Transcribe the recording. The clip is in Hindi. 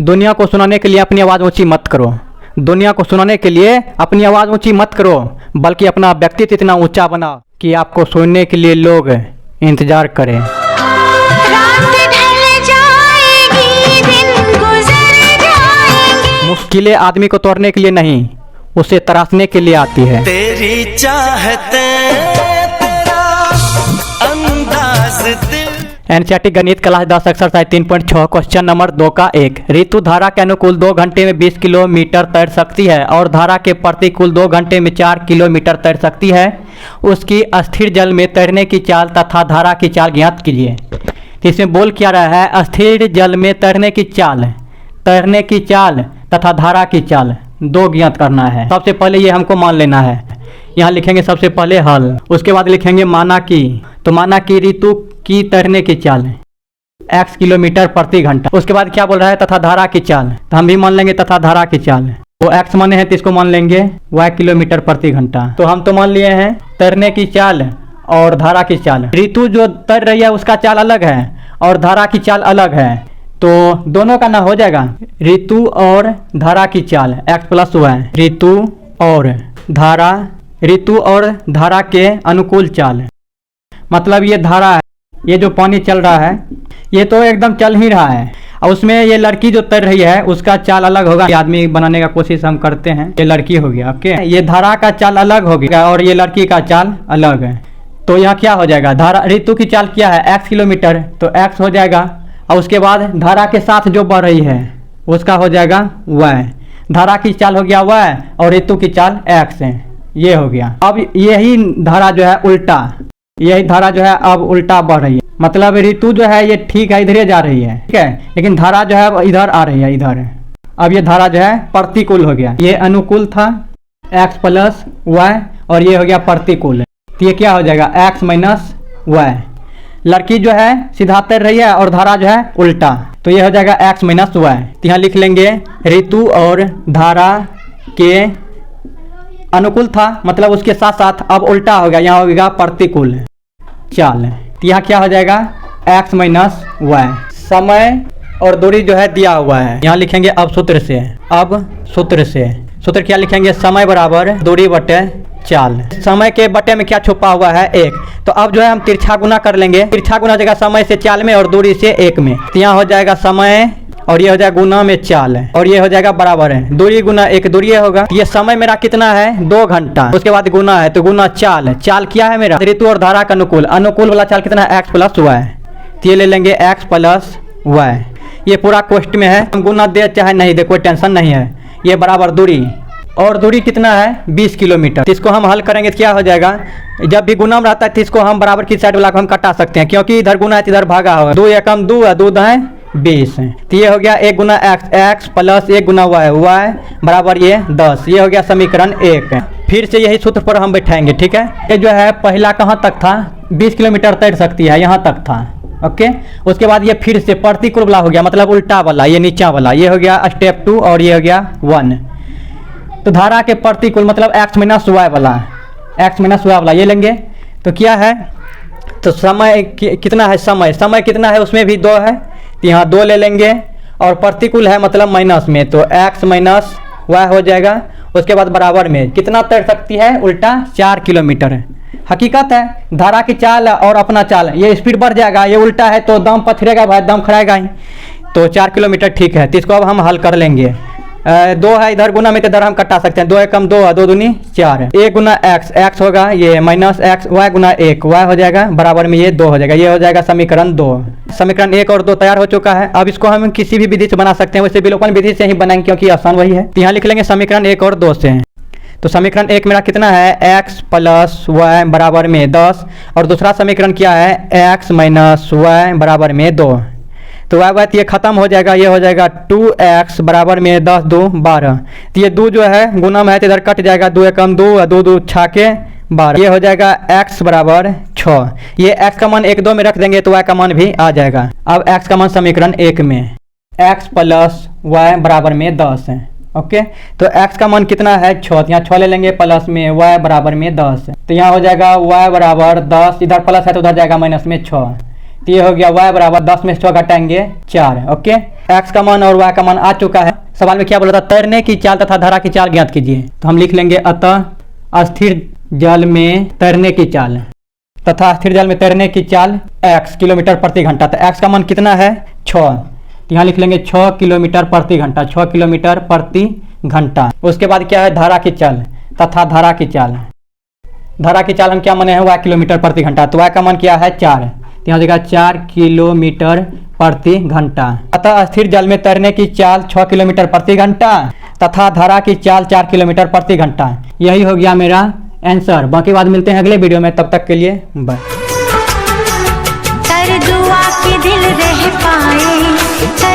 दुनिया को सुनाने के लिए अपनी आवाज़ ऊंची मत करो। दुनिया को सुनाने के लिए अपनी आवाज़ ऊंची मत करो, बल्कि अपना व्यक्तित्व इतना ऊंचा बनाओ कि आपको सुनने के लिए लोग इंतजार करें। मुश्किलें आदमी को तोड़ने के लिए नहीं, उसे तराशने के लिए आती है। तेरी चाहते तेरा अंदाज दिल। एनसीईआरटी गणित क्लास 10 एक्सरसाइज 3.6 क्वेश्चन नंबर 2 का 1। ऋतु धारा के अनुकूल 2 घंटे में 20 किलोमीटर तैर सकती है और धारा के प्रतिकूल 2 घंटे में 4 किलोमीटर तैर सकती है। उसकी अस्थिर जल में तैरने की चाल तथा धारा की चाल ज्ञात कीजिए। तो इसमें बोल क्या रहा है, अस्थिर जल में तैरने की चाल तथा धारा की चाल दो ज्ञात करना है। सबसे पहले ये हमको मान लेना है। यहाँ लिखेंगे सबसे पहले हल, उसके बाद लिखेंगे माना कि। तो माना कि ऋतु की तैरने की चाल x किलोमीटर प्रति घंटा। उसके बाद क्या बोल रहा है, तथा धारा की चाल। तो हम भी मान लेंगे तथा धारा की चाल। वो x माने हैं तो इसको मान लेंगे y किलोमीटर प्रति घंटा। तो हम तो मान लिए हैं तैरने की चाल और धारा की चाल। ऋतु जो तैर रही है उसका चाल अलग है और धारा की चाल अलग है, तो दोनों का ना हो जाएगा ऋतु और धारा की चाल x प्लस y। ऋतु और धारा के अनुकूल चाल, मतलब ये धारा है, ये जो पानी चल रहा है ये तो एकदम चल ही रहा है, और उसमें ये लड़की जो तैर रही है उसका चाल अलग होगा। आदमी बनाने का कोशिश हम करते हैं, ये लड़की हो गया। ओके, ये धारा का चाल अलग हो गया और ये लड़की का चाल अलग है। तो यहाँ क्या हो जाएगा, धारा ऋतु की चाल क्या है x किलोमीटर, तो x हो जाएगा, और उसके बाद धारा के साथ जो बढ़ रही है उसका हो जाएगा y। धारा की चाल हो गया y और ऋतु की चाल x है, ये हो गया। अब यही धारा जो है अब उल्टा बढ़ रही है, मतलब ऋतु जो है ये ठीक है, इधर जा रही है, ठीक है, लेकिन धारा जो है इधर आ रही है, इधर। अब ये धारा जो है प्रतिकूल हो गया, ये अनुकूल था x प्लस y और ये हो गया प्रतिकूल। तो ये क्या हो जाएगा x माइनस y। लड़की जो है सीधा तैर रही है और धारा जो है उल्टा, तो ये हो जाएगा x माइनस y। तो यहाँ लिख लेंगे ऋतु और धारा के अनुकूल था, मतलब उसके साथ साथ अब उल्टा हो गया, यहाँ होगा प्रतिकूल चाल। तो यहाँ क्या हो जाएगा x माइनस y। समय और दूरी जो है दिया हुआ है, यहाँ लिखेंगे अब सूत्र से। सूत्र क्या लिखेंगे, समय बराबर दूरी बटे चाल। समय के बटे में क्या छुपा हुआ है 1, तो अब जो है हम तिरछा गुना कर लेंगे। तिरछा गुना हो जाएगा समय से चाल में और दूरी से 1 में। तो यहाँ हो जाएगा समय और ये हो जाएगा गुना में चाल है, और ये हो जाएगा बराबर है दूरी गुना 1 दूरी होगा। ये समय मेरा कितना है 2 घंटा, उसके बाद गुना है तो गुना चाल। चाल क्या है मेरा ऋतु और धारा का अनुकूल वाला चाल कितना है x प्लस y। तो ये ले लेंगे x प्लस y। ये पूरा क्वेश्चन में है, हम गुना दे चाहे नहीं दे कोई टेंशन नहीं है। ये बराबर दूरी, और दूरी कितना है 20 किलोमीटर। तो इसको हम हल करेंगे तो क्या हो जाएगा, जब भी गुना में रहता है तो इसको हम बराबर की साइड वाला को हम कटा सकते हैं, क्योंकि इधर गुना है तो इधर भागा होगा। 2 एकम 2 है, 2 दाएं 20 है। तो ये हो गया 1 गुना x प्लस 1 गुना y बराबर ये 10। ये हो गया समीकरण 1। फिर से यही सूत्र पर हम बैठाएंगे, ठीक है। ये जो है पहला कहाँ तक था, 20 किलोमीटर तैर सकती है, यहाँ तक था। ओके, उसके बाद ये फिर से प्रतिकूल वाला हो गया, मतलब उल्टा वाला, ये नीचा वाला, ये हो गया स्टेप 2 और ये हो गया 1। तो धारा के प्रतिकूल मतलब x माइनस y वाला ये लेंगे। तो क्या है, तो समय कितना है, समय कितना है उसमें भी 2 है, तो यहाँ 2 ले लेंगे, और प्रतिकूल है मतलब माइनस में, तो x माइनस y हो जाएगा। उसके बाद बराबर में कितना तैर सकती है उल्टा 4 किलोमीटर है। हकीकत है धारा की चाल और अपना चाल, ये स्पीड बढ़ जाएगा, ये उल्टा है तो दम पथरेगा भाई, दम खड़ाएगा ही। तो 4 किलोमीटर ठीक है। तो इसको अब हम हल कर लेंगे। 2 है इधर गुना में, तो इधर हम कटा सकते हैं। 2 एकम 2 है, 2 दूनी 4 है। 1 गुना x होगा ये माइनस x y गुना 1 y हो जाएगा, बराबर में ये 2 हो जाएगा। ये हो जाएगा समीकरण 2। समीकरण 1 और 2 तैयार हो चुका है। अब इसको हम किसी भी विधि से बना सकते हैं, वैसे विलोपन विधि से ही बनाएंगे क्योंकि आसान वही है। तो यहाँ लिख लेंगे समीकरण 1 और 2 से। तो समीकरण 1 मेरा कितना है x प्लस y बराबर में 10, और दूसरा समीकरण क्या है x माइनस y बराबर में 2। तो वह बात ये खत्म हो जाएगा, ये हो जाएगा 2x बराबर में 10 2 12। तो ये 2 जो है गुना में है तो इधर कट जाएगा, 2 एकम 2 2 2 6 के 12। ये हो जाएगा x बराबर 6। ये x का मान 1 2 में रख देंगे तो y का मान भी आ जाएगा। अब x का मान समीकरण 1 में x प्लस y बराबर में 10 है। ओके, तो x का मान कितना है 6, यहाँ 6 ले लेंगे, प्लस में y बराबर में 10। तो यहाँ हो जाएगा y बराबर 10, इधर प्लस है तो उधर जाएगा माइनस में 6। तो ये हो गया y बराबर 10 में 6 घटाएंगे 4। ओके, x का मान और y का मान आ चुका है। सवाल में क्या बोला था, तैरने की चाल तथा धारा की चाल ज्ञात कीजिए। तो हम लिख लेंगे अतः अस्थिर जल में तैरने की चाल तथा स्थिर जल में तैरने की चाल x किलोमीटर प्रति घंटा। तो x का मान कितना है 6, तो यहाँ लिख लेंगे 6 किलोमीटर प्रति घंटा, 6 किलोमीटर प्रति घंटा। उसके बाद क्या है धारा की चाल तथा धारा की चाल। धारा की चाल हम क्या माने हैं y किलोमीटर प्रति घंटा, तो y का मान क्या है 4, तो यहाँ देखा 4 किलोमीटर प्रति घंटा। अतः स्थिर जल में तैरने की चाल 6 किलोमीटर प्रति घंटा तथा धारा की चाल 4 किलोमीटर प्रति घंटा। यही हो गया मेरा आंसर। बाकी बात मिलते हैं अगले वीडियो में, तब तक के लिए बाय। कर दुआ के दिल रह पाए।